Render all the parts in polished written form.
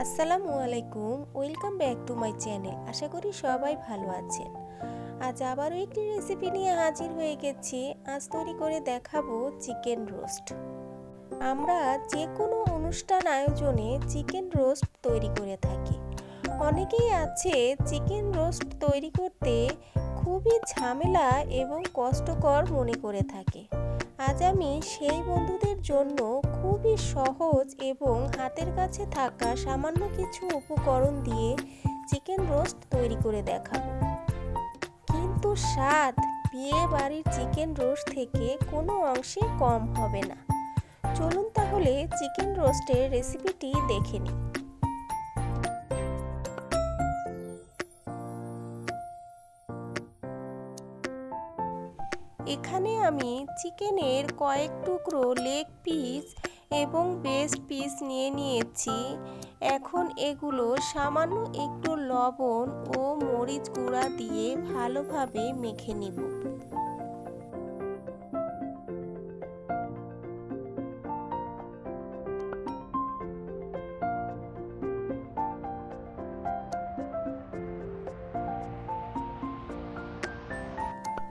আসসালামু আলাইকুম, welcome back to my channel. আশা করি সবাই ভালো আছেন। আজ আবারও একটি রেসিপি নিয়ে হাজির হয়ে গেছি। আজ তৈরি করে দেখাবো চিকেন রোস্ট। আমরা যে কোনো অনুষ্ঠান আয়োজনে চিকেন রোস্ট তৈরি করে থাকি। অনেকেই আছে চিকেন রোস্ট তৈরি করতে খুবই ঝামেলা এবং কষ্টকর মনে করে থাকে। আজ আমি সেই বন্ধুদের জন্য খুবই সহজ এবং হাতের কাছে থাকা সামান্য কিছু উপকরণ দিয়ে চিকেন রোস্ট তৈরি করে দেখাবো। কিন্তু স্বাদ বিয়ে বাড়ির চিকেন রোস্ট থেকে কোনো অংশে কম হবে না। চলুন তাহলে চিকেন রোস্টের রেসিপিটি দেখে নিই। এখানে আমি চিকেনের কয়েক টুকরো লেগ পিস এবং বেস্ট পিস নিয়ে নিয়েছি। এখন এগুলো সামান্য একটু লবণ ও মরিচ গুঁড়া দিয়ে ভালোভাবে মেখে নিব।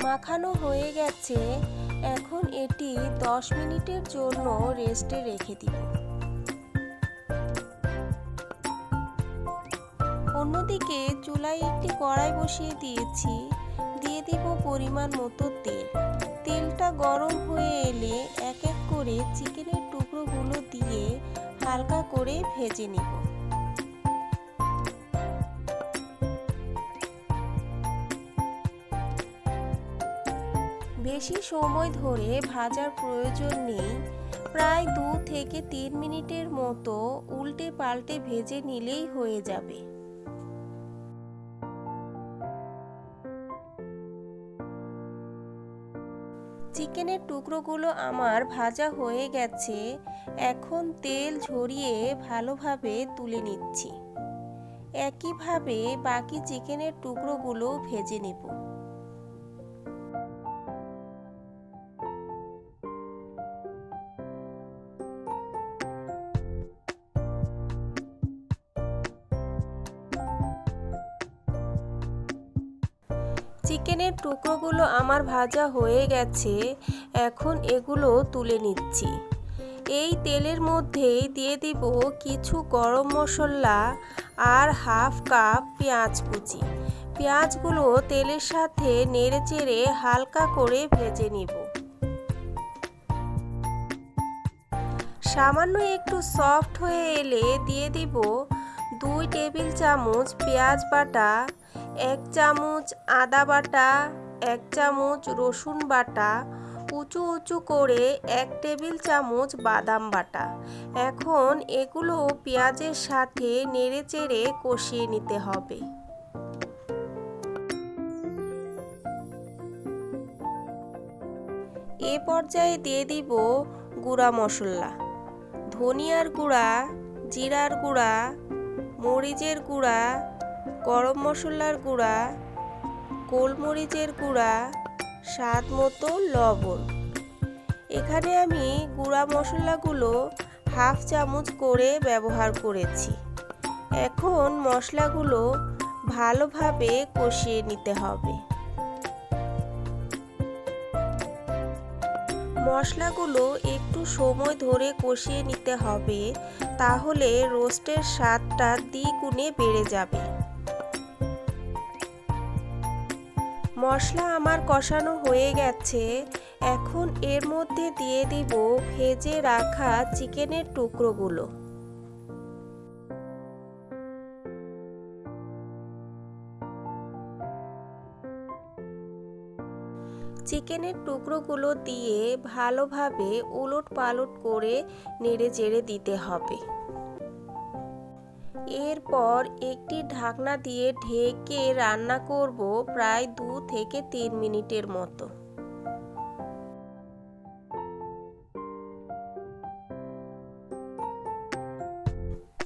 মাখানো হয়ে গেছে। এখন এটি 10 মিনিটের জন্য রেস্টে রেখে দিব। অন্যদিকে চুলায় একটি কড়াই বসিয়ে দিয়েছি। দিয়ে দিব পরিমাণ মতো তেল। তেলটা গরম হয়ে এলে এক এক করে চিকেনের টুকরোগুলো দিয়ে হালকা করে ভেজে নিব। বেশি সময় ধরে ভাজার প্রয়োজন নেই। প্রায় 2 থেকে 3 মিনিটের মতো উল্টে পাল্টে ভেজে নিলেই হয়ে যাবে। চিকেনের টুকরোগুলো আমার ভাজা হয়ে গেছে। এখন তেল ঝরিয়ে ভালোভাবে তুলে নিচ্ছি। একইভাবে বাকি চিকেনের টুকরোগুলো ভেজে নেব। চিকেনের টুকরোগুলো আমার ভাজা হয়ে গেছে। এখন এগুলো তুলে নিচ্ছি। এই তেলের মধ্যেই দিয়ে দিব কিছু গরম মশলা আর হাফ কাপ পেঁয়াজ কুচি। পেঁয়াজগুলো তেলের সাথে নেড়েচেড়ে হালকা করে ভেজে নিব। সামান্য একটু সফট হয়ে এলে দিয়ে দিব 2 টেবিল চামচ পেঁয়াজ বাটা, 1 চামচ আদা বাটা, 1 চামচ রসুন বাটা, উঁচু উঁচু করে 1 টেবিল চামচ বাদাম বাটা। এখন এগুলো পেঁয়াজের সাথে নেড়েচেড়ে কষিয়ে নিতে হবে। এ পর্যায়ে দিয়ে দিব গুঁড়া মশলা, ধনিয়ার গুঁড়া, জিরার গুঁড়া, মরিচের গুঁড়া, গরম মশলার গুঁড়া, গোলমরিচের গুঁড়া, স্বাদ মতো লবণ। এখানে আমি গুঁড়া মশলাগুলো হাফ চামচ করে ব্যবহার করেছি। এখন মশলাগুলো ভালোভাবে কষিয়ে নিতে হবে। মশলাগুলো একটু সময় ধরে কষিয়ে নিতে হবে, তাহলে রোস্টের স্বাদটা দ্বিগুণে বেড়ে যাবে। মশলা আমার কষানো হয়ে গেছে। এখন এর মধ্যে দিয়ে দিব ভেজে রাখা চিকেনের টুকরোগুলো। চিকেনের টুকরোগুলো দিয়ে ভালোভাবে উলটপালট করে নেড়েচেড়ে দিতে হবে। এরপর একটি ঢাকনা দিয়ে ঢেকে রান্না করব প্রায় 2 থেকে 3 মিনিটের মতো।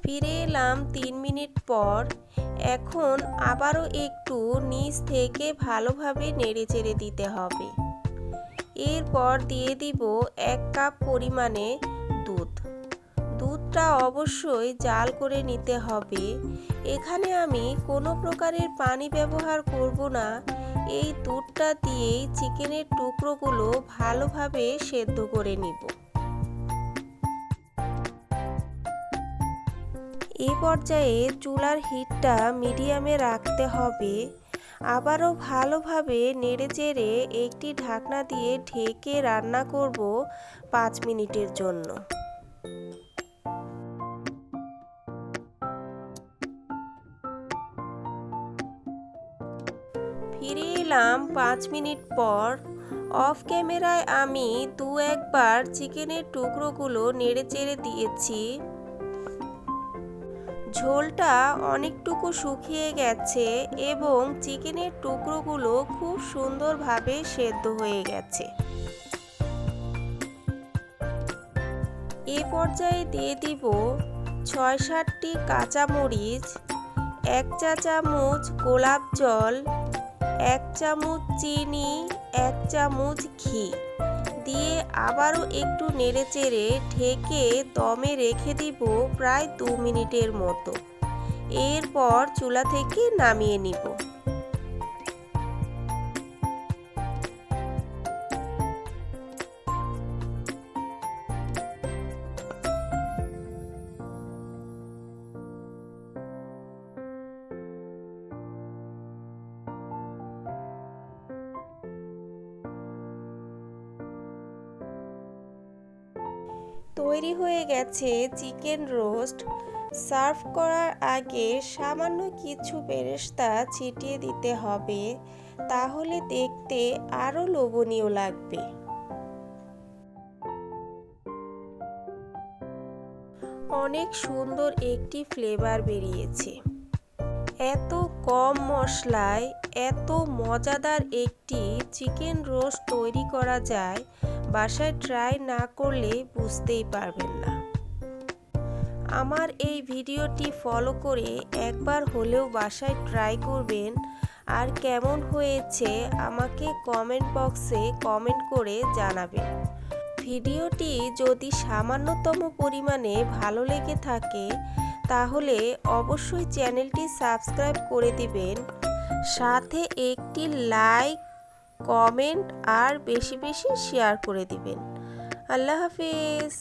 ফিরে এলাম 3 মিনিট পর। এখন আবারও একটু নিচ থেকে ভালোভাবে নেড়েচেড়ে দিতে হবে। এরপর দিয়ে দিব 1 কাপ পরিমাণে দুধ। দুধ দুধটা অবশ্যই জাল করে নিতে হবে। এখানে আমি কোনো প্রকারের পানি ব্যবহার করব না। এই দুধটা দিয়েই চিকেনের টুকরোগুলো ভালোভাবে সেদ্ধ করে নিব। এই পর্যায়ে চুলার হিটটা মিডিয়ামে রাখতে হবে। আবারও ভালোভাবে নেড়েচেড়ে একটি ঢাকনা দিয়ে ঢেকে রান্না করব 5 মিনিটের জন্য। ফিরে এলাম 5 মিনিট পর। অফ ক্যামেরায় আমি একবার চিকেনের টুকরোগুলো নেড়েচেড়ে দিয়েছি। ঝোলটা অনেকটুকু শুকিয়ে গেছে এবং চিকেনের টুকরোগুলো খুব সুন্দরভাবে সেদ্ধ হয়ে গেছে। এ পর্যায়ে দিয়ে দিব 6-7টি কাঁচামরিচ, 1 চা চামচ গোলাপ জল, 1 চামচ চিনি, 1 চামচ ঘি দিয়ে আবারও একটু নেড়েচেড়ে ঢেকে দমে রেখে দিব প্রায় 2 মিনিটের মতো। এরপর চুলা থেকে নামিয়ে নিব। তৈরি হয়ে গেছে চিকেন রোস্ট। সার্ভ করার আগে সামান্য কিছু বেরেস্তা ছিটিয়ে দিতে হবে, তাহলে দেখতে আরো লোভনীয় লাগবে। অনেক সুন্দর একটি ফ্লেভার বেরিয়েছে। এত কম মশলায় এত মজাদার একটি চিকেন রোস্ট তৈরি করা যায়, বাসায় ট্রাই না করলে বুঝতেই পারবেন না। আমার এই ভিডিওটি ফলো করে একবার হলেও বাসায় ট্রাই করবেন, আর কেমন হয়েছে আমাকে কমেন্ট বক্সে কমেন্ট করে জানাবেন। ভিডিওটি যদি সামান্যতম পরিমাণে ভালো লেগে থাকে তাহলে অবশ্যই চ্যানেলটি সাবস্ক্রাইব করে দিবেন, সাথে একটি লাইক, কমেন্ট আর বেশি বেশি শেয়ার করে দিবেন। আল্লাহ হাফেজ।